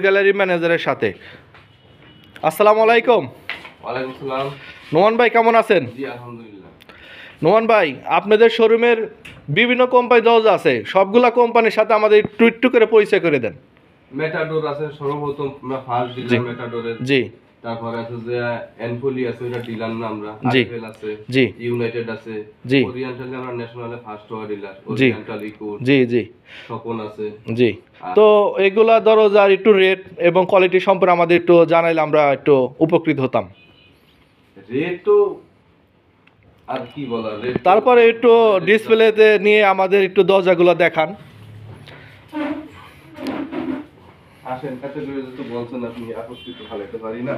Gallery ম্যানেজারের সাথে। আসসালামু আলাইকুম। ওয়ালাইকুম আসসালাম। নোমান ভাই কেমন আছেন? জি আলহামদুলিল্লাহ। নোমান ভাই, আপনাদের শোরুমের বিভিন্ন কোম্পানি দরজা আছে, সবগুলা কোম্পানির সাথে আমাদের একটু একটু করে পরিচয় করে দেন। মেটাডোর আছে সর্বপ্রথম, আমরা ফার্স্ট ডিলার মেটাডোরের। জি। তারপরে আছে যে এনফোলি আছে, ওটা ডিলার না আমরা। জি। আরএফএল আছে। জি। ইউনাইটেড আছে। জি। ওরিয়েন্টাল আমরা ন্যাশনালে ফার্স্ট হওয়া ডিলার। জি। Oriental eco. জি জি স্বপন আছে। জি। তো এগুলা দরজার একটু রেট এবং কোয়ালিটি সম্পর্কে আমাদের একটু জানাইলে আমরা একটু উপকৃত হতাম। রেট তো আর কি বলা, রেট তারপরে একটু ডিসপ্লেতে নিয়ে আমাদের একটু দরজাগুলো দেখান। আসেন ক্যাটাগরি তো বলছেন আপনি, আপত্তি তো ফালাইতে পারি না।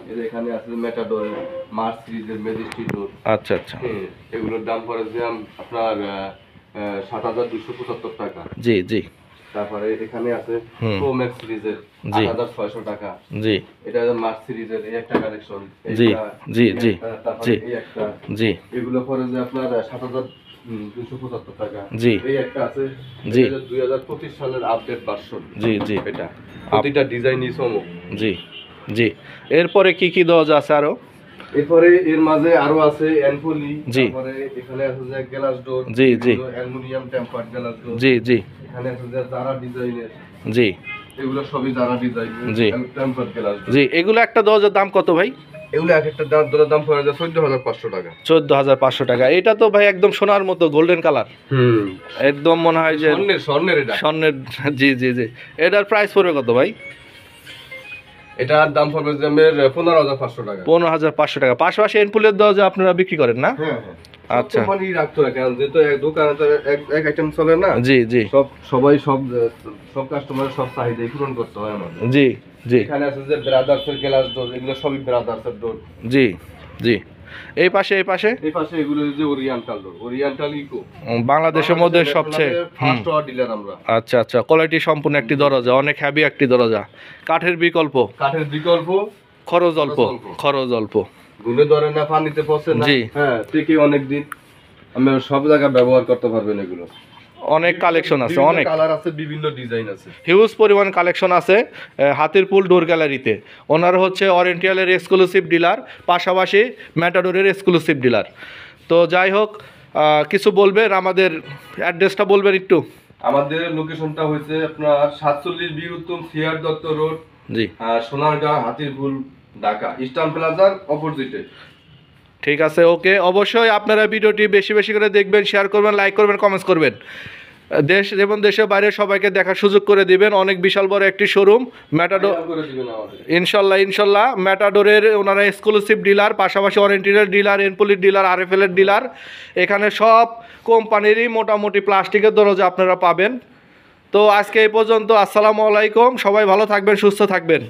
এর এখানে আছে মেটাডোর, মার্স সিরিজের ম্যাজেস্টি ডোর। আচ্ছা আচ্ছা। এগুলোর দাম পড়ে যে আপনার ৭,২৭৫ টাকা। জি জি। তারপরে এখানে আছে প্রো ম্যাক্স সিরিজের ৮,৬০০ টাকা। জি। এটা মার্স সিরিজের এই একটা কালেকশন। জি জি জি তারপরে জি এই একটা। জি। এগুলো পড়ে যে আপনার ৭,২৭৫ টাকা। জি। এই একটা আছে, জি। ২০২৫ সালের আপডেট ভার্সন। জি জি। এটা প্রতিটা ডিজাইনই চমক। জি জি। এরপরে কি কি দরজা আছে আরো? এরপরে এর মাঝে আরো আছে এনফোলি। জি। তারপরে এখানে আছে যে গ্লাস ডোর। জি জি। Aluminium tempered glass door. জি জি। এখানে আছে যে জারা ডিজাইনের। জি। এগুলো সবই জারা ডিজাইন। জি। Tempered glass door. জি। এগুলো একটা দরজার দাম কত ভাই? এগুলো এক একটা দাম পড়ে যায় ১৪,৫০০ টাকা। ১৪,৫০০ টাকা। এটা তো ভাই একদম সোনার মতো গোল্ডেন কালার। একদম মনে হয় যে স্বর্ণের এটা। স্বর্ণের। জি জি জি। এটার প্রাইস পড়বে কত ভাই? এটার দাম পড়বে যে ১৫,৫০০ টাকা। ১৫,৫০০ টাকা। পাশাপাশি এনপুলের দরজা আপনারা বিক্রি করেন না? হ্যাঁ। আচ্ছা। কোম্পানি রাখতো না কেন, যেহেতু এক দোকানে তো এক আইটেম চলে না। জি জি। সব কাস্টমারের সব চাহিদা পূরণ করতে হয় আমাদের। জি জি। এখানে আছে যে ব্রাদার্সের গ্লাস ডোর, এগুলো সবই ব্রাদার্সের ডোর। জি জি। এই পাশে এই পাশে এগুলো যে ওরিয়েন্টাল ডোর, ওরিয়েন্টাল ইকো। বাংলাদেশের মধ্যে সবচেয়ে ফার্স্ট হওয়া ডিলার আমরা। আচ্ছা আচ্ছা। কোয়ালিটি সম্পূর্ণ একটি দরজা, অনেক হেভি একটি দরজা। কাঠের বিকল্প, খরচ অল্প। ঘুরে ধরে না, পানিতে পচে না। জি। হ্যাঁ, থেকে অনেক দিন আমরা সব জায়গায় ব্যবহার করতে পারবেন এগুলো। অনেক কালেকশন আছে, অনেক কালার আছে, বিভিন্ন ডিজাইন আছে, হিউজ পরিমাণ কালেকশন আছে হাতিরপুল ডোর গ্যালারিতে। ওনার হচ্ছে অরিয়েন্টালের এক্সক্লুসিভ ডিলার, পাশাপাশি ম্যাটাডোরের এক্সক্লুসিভ ডিলার। তো যাই হোক, কিছু বলবেন, আমাদের অ্যাড্রেসটা বলবেন একটু। আমাদের লোকেশনটা হচ্ছে আপনার ৪৭ বি উত্তম সিআর দত্ত রোড, জি, সোনারগাঁ, হাতিরপুল, ঢাকা, ইস্টার্ন প্লাজার অপোজিটে। ঠিক আছে, ওকে। অবশ্যই আপনারা ভিডিওটি বেশি বেশি করে দেখবেন, শেয়ার করবেন, লাইক করবেন, কমেন্টস করবেন। দেশ এবং দেশের বাইরে সবাইকে দেখার সুযোগ করে দিবেন। অনেক বিশাল বড় একটি শোরুম ম্যাটাডোর। ইনশাল্লাহ ম্যাটাডোরের ওনারা এক্সক্লুসিভ ডিলার, পাশাপাশি অরিয়েন্টালের ডিলার, এনপোলির ডিলার, আরএফএলের ডিলার। এখানে সব কোম্পানিরই মোটামুটি প্লাস্টিকের দরজা আপনারা পাবেন। তো আজকে এই পর্যন্ত। আসসালামু আলাইকুম। সবাই ভালো থাকবেন, সুস্থ থাকবেন।